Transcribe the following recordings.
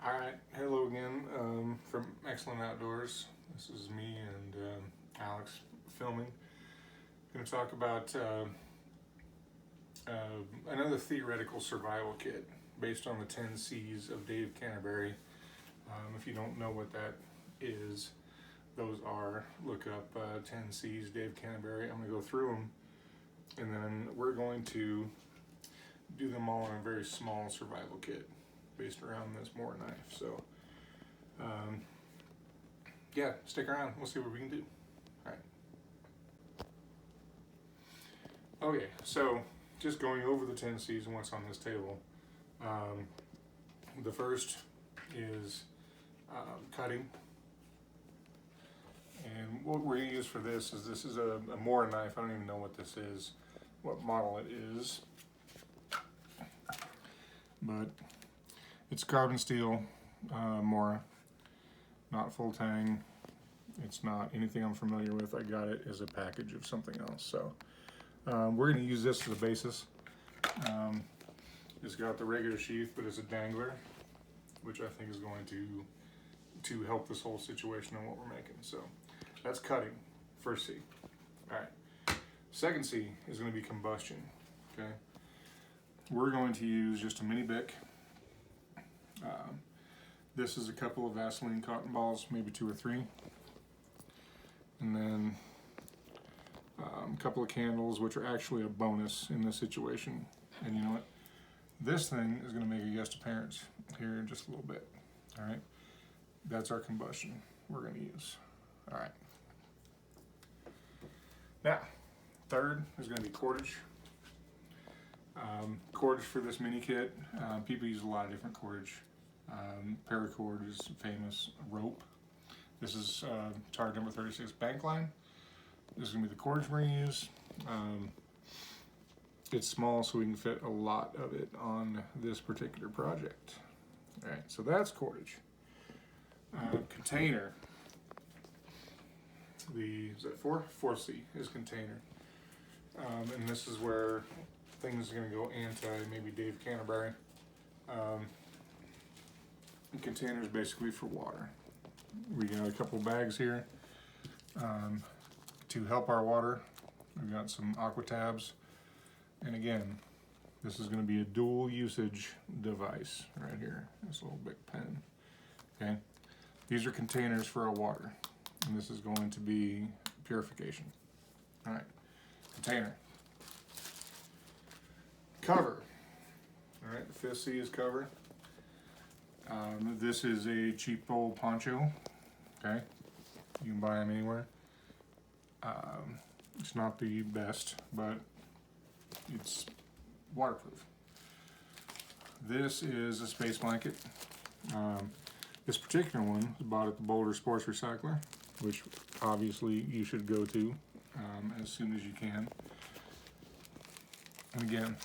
All right, hello again from Excellent Outdoors. This is me and Alex filming. Going to talk about another theoretical survival kit based on the 10C's of Dave Canterbury. If you don't know what that is, those are, look up 10C's Dave Canterbury. I'm going to go through them, and then we're going to do them all in a very small survival kit based around this Moore knife. So yeah, stick around, we'll see what we can do. All right. Okay, so just going over the 10C's and what's on this table. The first is cutting, and what we're going to use for this is a Moore knife. I don't even know what this is, what model it is, but it's carbon steel Moore, not full tang. It's not anything I'm familiar with. I got it as a package of something else. So we're going to use this as a basis. It's got the regular sheath, but it's a dangler, which I think is going to help this whole situation on what we're making. So that's cutting, first C. All right. Second C is going to be combustion. Okay. We're going to use just a mini Bic. This is a couple of Vaseline cotton balls, maybe 2 or 3. And then a couple of candles, which are actually a bonus in this situation. And you know what? This thing is going to make a guest appearance here in just a little bit. All right. That's our combustion we're going to use. All right. Now, third is going to be cordage. Cordage for this mini kit. People use a lot of different cordage. Paracord is famous. Rope. This is target number 36 bank line. This is going to be the cordage we're going to use. It's small, so we can fit a lot of it on this particular project. All right, so that's cordage. Container. Is that 4? 4C is container. And this is where things are going to go anti maybe Dave Canterbury. Containers basically for water. We got a couple bags here to help our water. We've got some aqua tabs, and again, this is going to be a dual usage device right here. This little big pen. Okay, these are containers for our water, and this is going to be purification. All right, container. Cover. All right, the 5th C is cover. This is a cheap old poncho. Okay, you can buy them anywhere. It's not the best, but it's waterproof. This is a space blanket. This particular one was bought at the Boulder Sports Recycler, which obviously you should go to as soon as you can. And again,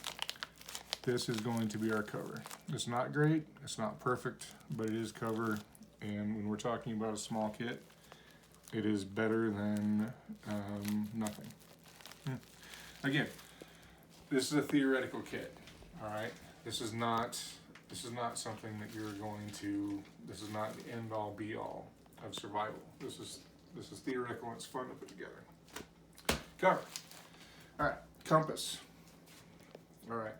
this is going to be our cover. It's not great, it's not perfect, but it is cover. And when we're talking about a small kit, it is better than nothing. Again, this is a theoretical kit. All right, this is not something that you're going to. This is not the end all be all of survival. This is theoretical. And it's fun to put together. Cover. All right, compass. All right.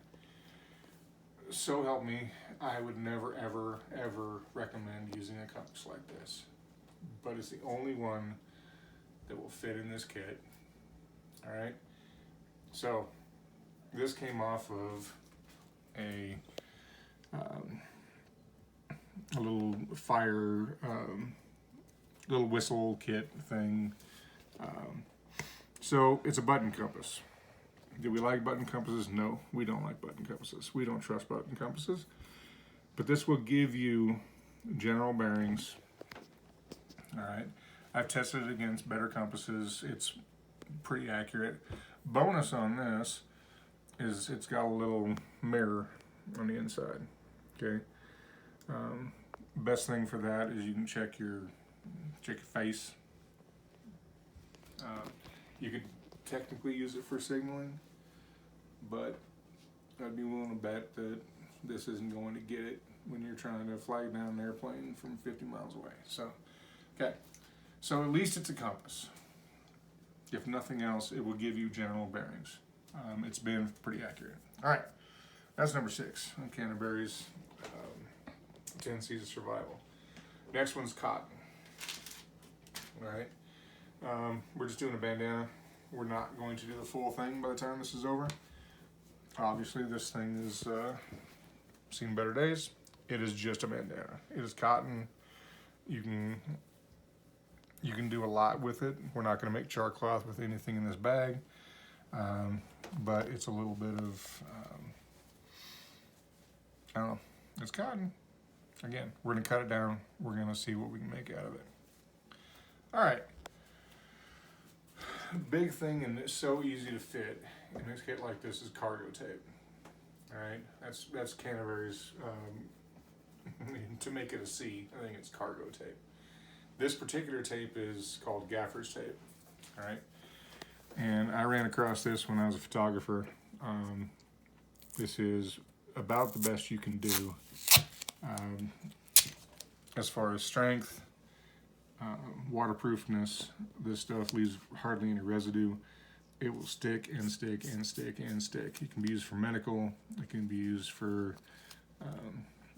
So help me, I would never, ever, ever recommend using a compass like this. But it's the only one that will fit in this kit. All right. So this came off of a little fire, little whistle kit thing. So it's a button compass. Do we like button compasses? No, we don't like button compasses. We don't trust button compasses. But this will give you general bearings. All right. I've tested it against better compasses. It's pretty accurate. Bonus on this is it's got a little mirror on the inside. Okay. Best thing for that is you can check your face. You could technically use it for signaling, but I'd be willing to bet that this isn't going to get it when you're trying to flag down an airplane from 50 miles away. So, okay. So at least it's a compass. If nothing else, it will give you general bearings. It's been pretty accurate. All right, that's number 6 on Canterbury's 10C's of survival. Next one's cotton. All right, we're just doing a bandana. We're not going to do the full thing by the time this is over. Obviously, this thing is seen better days. It is just a bandana. It is cotton. You can do a lot with it. We're not going to make char cloth with anything in this bag, but it's a little bit of, I don't know, it's cotton. Again, we're going to cut it down. We're going to see what we can make out of it. All right. Big thing, and it's so easy to fit in a kit like this, is cargo tape. All right, that's Canterbury's, to make it a C, I think it's cargo tape. This particular tape is called gaffer's tape, all right? And I ran across this when I was a photographer. This is about the best you can do as far as strength, waterproofness. This stuff leaves hardly any residue. It will stick and stick and stick and stick. It can be used for medical. It can be used for,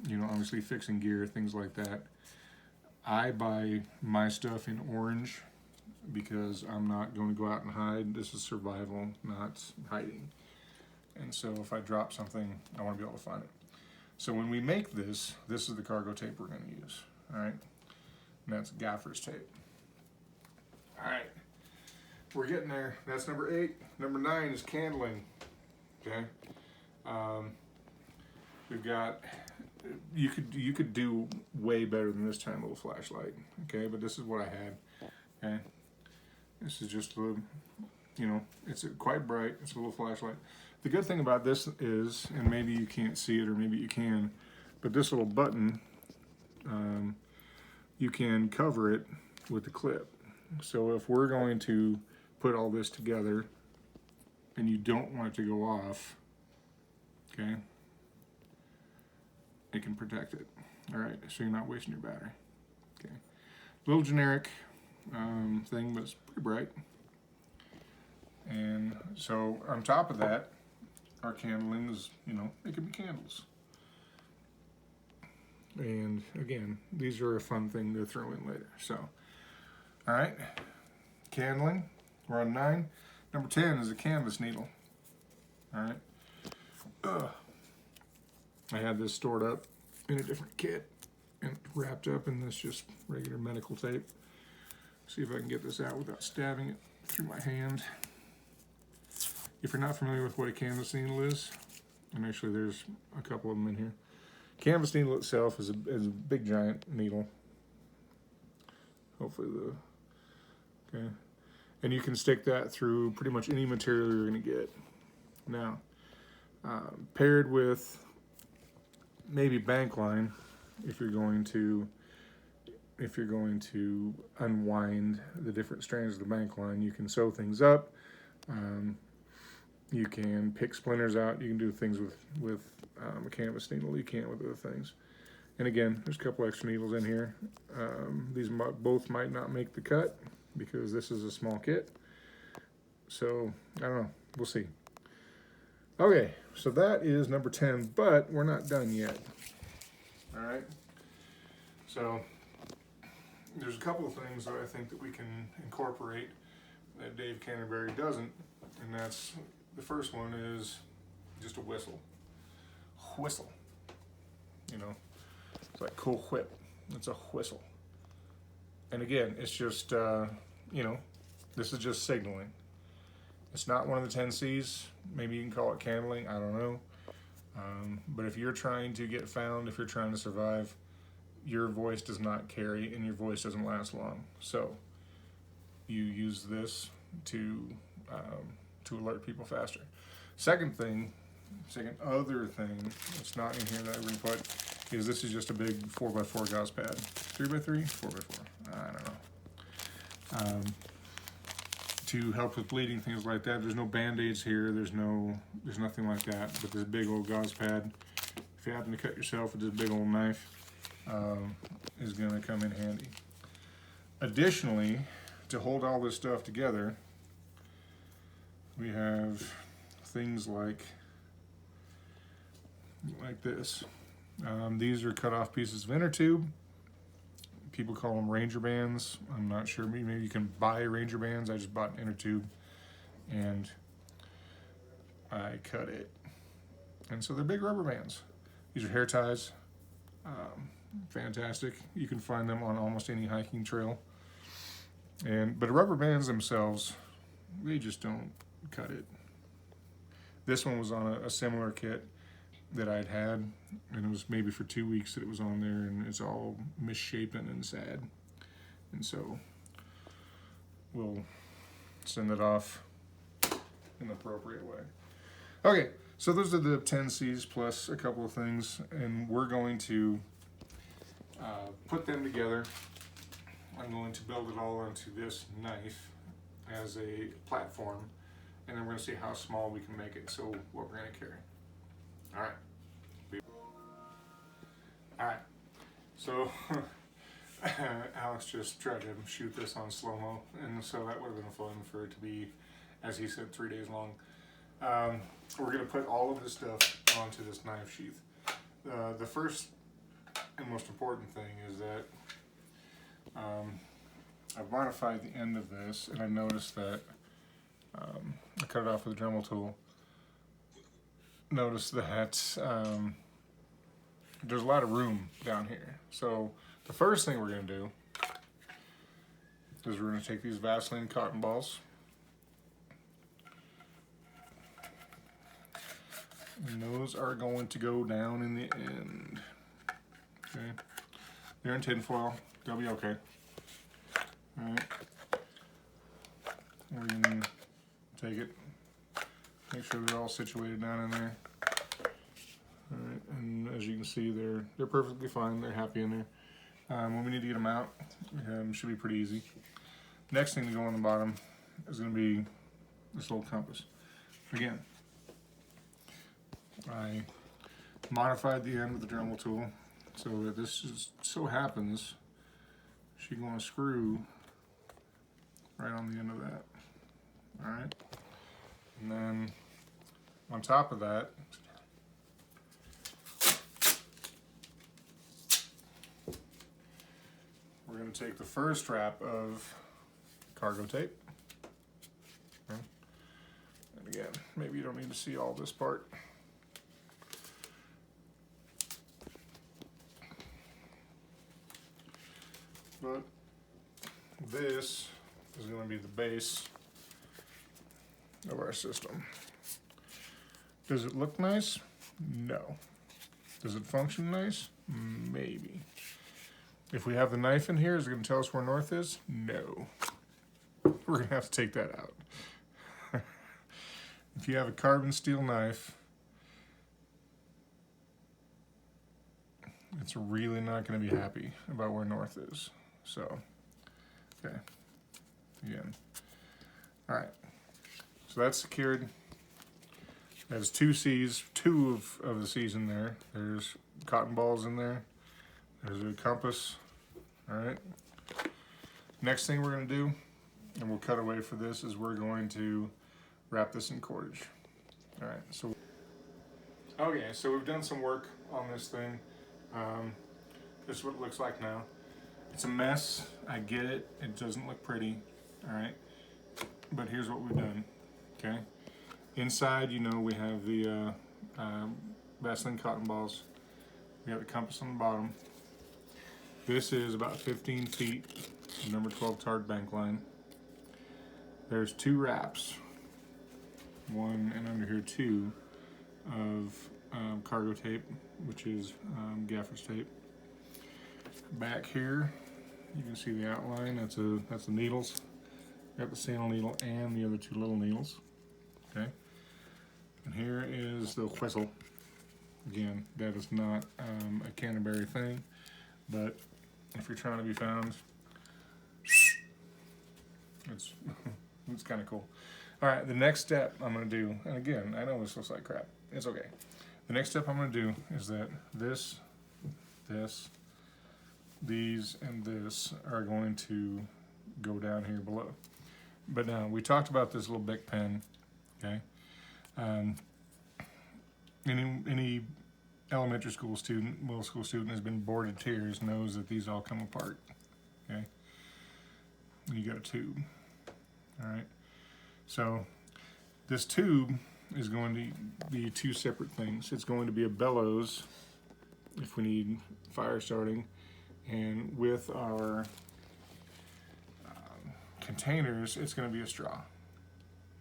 you know, obviously fixing gear, things like that. I buy my stuff in orange because I'm not going to go out and hide. This is survival, not hiding. And so if I drop something, I want to be able to find it. So when we make this, this is the cargo tape we're going to use, all right? And that's gaffer's tape. All right, we're getting there. That's number 8. Number 9 is candling, okay? We've got, you could do way better than this tiny little flashlight, okay? But this is what I had, okay? This is just a, you know, it's quite bright. It's a little flashlight. The good thing about this is, and maybe you can't see it or maybe you can, but this little button, you can cover it with the clip. So if we're going to put all this together and you don't want it to go off, okay, it can protect it. All right, so you're not wasting your battery. Okay, a little generic thing, but it's pretty bright. And so on top of that, our candling is, you know, it could be candles. And again, these are a fun thing to throw in later. So, all right, candling, we're on 9. Number 10 is a canvas needle. All right. I had this stored up in a different kit and wrapped up in this just regular medical tape. See if I can get this out without stabbing it through my hand. If you're not familiar with what a canvas needle is, and actually there's a couple of them in here. Canvas needle itself is a big giant needle. Hopefully okay. And you can stick that through pretty much any material you're gonna get. Now, paired with maybe bank line, if you're going to unwind the different strands of the bank line, you can sew things up. You can pick splinters out. You can do things with a canvas needle you can't with other things. And again, there's a couple extra needles in here. These both might not make the cut because this is a small kit. So, I don't know. We'll see. Okay, so that is number 10, but we're not done yet. All right? So, there's a couple of things that I think that we can incorporate that Dave Canterbury doesn't, and that's, the first one is just a whistle. Whistle. You know, it's like cool whip. It's a whistle. And again, it's just, you know, this is just signaling. It's not one of the 10C's. Maybe you can call it candling. I don't know. But if you're trying to get found, if you're trying to survive, your voice does not carry and your voice doesn't last long. So you use this to alert people faster. Second other thing that's not in here that I'm going to put is this is just a big 4x4 gauze pad. 3x3? 4x4. I don't know. To help with bleeding, things like that. There's no band-aids here. There's nothing like that. But this big old gauze pad if you happen to cut yourself with this big old knife, is going to come in handy. Additionally, to hold all this stuff together, we have things like this. These are cut off pieces of inner tube. People call them Ranger bands. I'm not sure, maybe you can buy Ranger bands. I just bought an inner tube and I cut it. And so they're big rubber bands. These are hair ties. Fantastic. You can find them on almost any hiking trail. But rubber bands themselves, they just don't cut it. This one was on a similar kit that I'd had, and it was maybe for 2 weeks that it was on there, and it's all misshapen and sad. And so we'll send it off in the appropriate way. Okay, so those are the 10C's plus a couple of things, and we're going to put them together. I'm going to build it all onto this knife as a platform, and then we're going to see how small we can make it, so what we're going to carry. All right. All right. So Alex just tried to shoot this on slow-mo, and so that would have been fun for it to be, as he said, 3 days long. We're going to put all of this stuff onto this knife sheath. The first and most important thing is that I've modified the end of this, and I noticed that I cut it off with a Dremel tool. Notice that there's a lot of room down here. So the first thing we're going to do is we're going to take these Vaseline cotton balls, and those are going to go down in the end. Okay, they're in tin foil. They'll be okay. All right, we're going to take it, make sure they're all situated down in there. All right, and as you can see, they're perfectly fine. They're happy in there. When we need to get them out, should be pretty easy. Next thing to go on the bottom is going to be this little compass. Again, I modified the end with the Dremel tool so that this just so happens she's going to screw right on the end of that. All right, and then on top of that, we're going to take the first wrap of cargo tape. Okay. And again, maybe you don't need to see all this part. But this is going to be the base of our system. Does it look nice? No. Does it function nice? Maybe. If we have the knife in here, is it going to tell us where north is? No. We're going to have to take that out. If you have a carbon steel knife, it's really not going to be happy about where north is. So, okay, again. All right, so that's secured. There's 2 C's, 2 of the C's in there. There's cotton balls in there. There's a compass. All right. Next thing we're going to do, and we'll cut away for this, is we're going to wrap this in cordage. All right. So, okay. So we've done some work on this thing. This is what it looks like now. It's a mess. I get it. It doesn't look pretty. All right. But here's what we've done. Okay. Inside, you know, we have the Vaseline cotton balls. We have the compass on the bottom. This is about 15 feet, number 12 tarred bank line. There's 2 wraps, 1 and under here 2 of cargo tape, which is gaffer's tape. Back here, you can see the outline. That's the needles. Got the saddle needle and the other 2 little needles. Okay. And here is the whistle. Again, that is not a Canterbury thing, but if you're trying to be found, it's it's kind of cool. All right, the next step I'm going to do, and again, I know this looks like crap. It's okay. The next step I'm going to do is that this, these, and this are going to go down here below. But now, we talked about this little Bic pen, okay? Any elementary school student, middle school student has been bored to tears knows that these all come apart, okay? And you got a tube, all right? So this tube is going to be two separate things. It's going to be a bellows if we need fire starting, and with our containers, it's going to be a straw,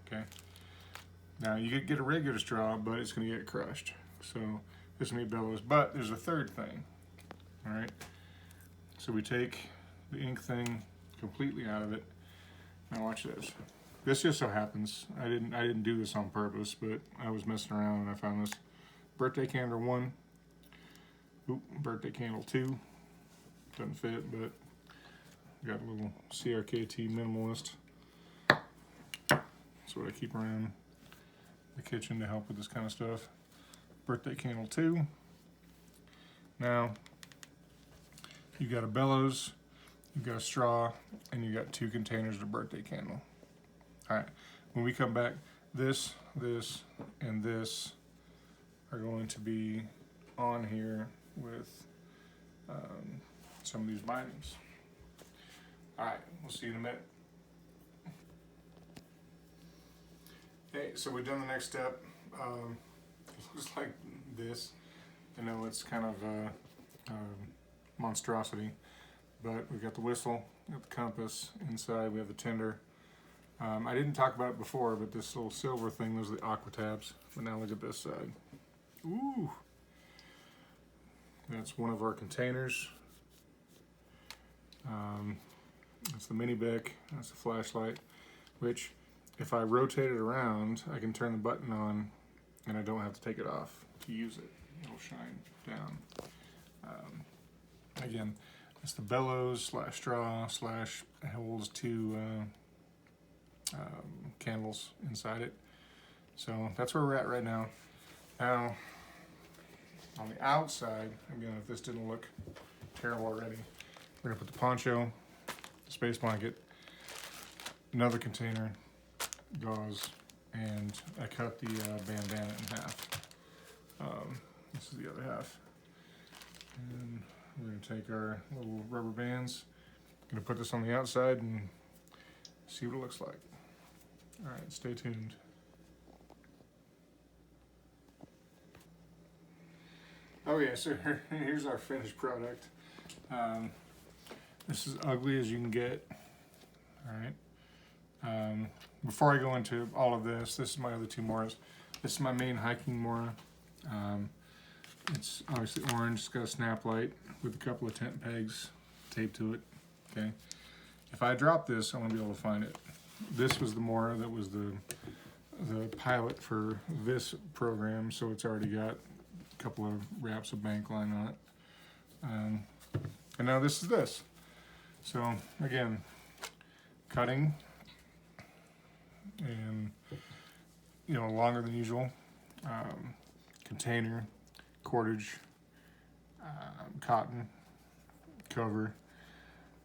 okay? Now you could get a regular straw, but it's going to get crushed. So this is going to be bellows, but there's a third thing, all right? So we take the ink thing completely out of it. Now watch this. This just so happens, I didn't do this on purpose, but I was messing around and I found this birthday candle 1, birthday candle 2, doesn't fit, but got a little CRKT minimalist. That's what I keep around the kitchen to help with this kind of stuff. Birthday candle 2. Now, you've got a bellows, you've got a straw, and you've got 2 containers of birthday candle. All right, when we come back, this, and this are going to be on here with some of these bindings. All right, we'll see you in a minute. Okay, so we've done the next step. It looks like this. I know it's kind of a monstrosity, but we've got the whistle, we've got the compass, inside we have the tinder. I didn't talk about it before, but this little silver thing, those are the aqua tabs. But now look at this side. Ooh! That's one of our containers. That's the mini Bic, that's the flashlight, which if I rotate it around, I can turn the button on and I don't have to take it off to use it. It'll shine down. Again, it's the bellows / straw / holds 2 candles inside it. So that's where we're at right now. Now, on the outside, again, if this didn't look terrible already, we're gonna put the poncho, the space blanket, another container, gauze, and I cut the bandana in half. This is the other half. And we're gonna take our little rubber bands, gonna put this on the outside and see what it looks like. All right, stay tuned. Okay, so here's our finished product. This is ugly as you can get. All right. Before I go into all of this, this is my other 2 Moras. This is my main hiking Mora. It's obviously orange. It's got a snap light with a couple of tent pegs taped to it. Okay. If I drop this, I want to be able to find it. This was the Mora that was the pilot for this program, so it's already got a couple of wraps of bank line on it. And now this is this. So again, cutting and longer than usual. Container, cordage, cotton, cover,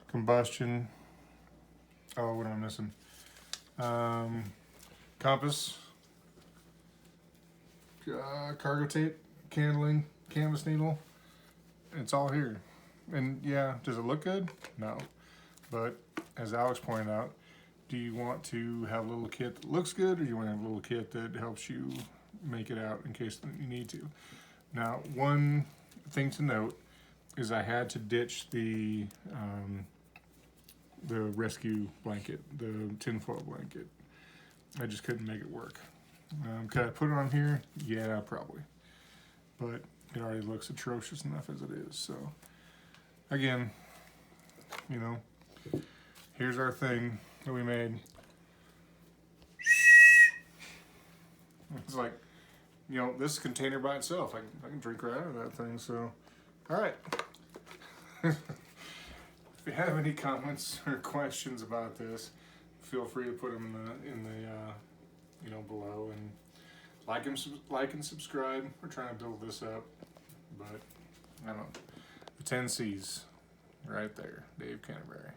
combustion. Oh, what am I missing? Compass, cargo tape, candling, canvas needle. It's all here. And yeah, does it look good? No. But as Alex pointed out, do you want to have a little kit that looks good, or do you want to have a little kit that helps you make it out in case you need to? Now, one thing to note is I had to ditch the rescue blanket, the tinfoil blanket. I just couldn't make it work. Could I put it on here? Yeah, probably. But it already looks atrocious enough as it is. So, again, here's our thing that we made. It's like, this container by itself. I can drink right out of that thing. So, all right. If you have any comments or questions about this, feel free to put them in the below, and like and subscribe. We're trying to build this up, but I don't know. The 10C's right there, Dave Canterbury.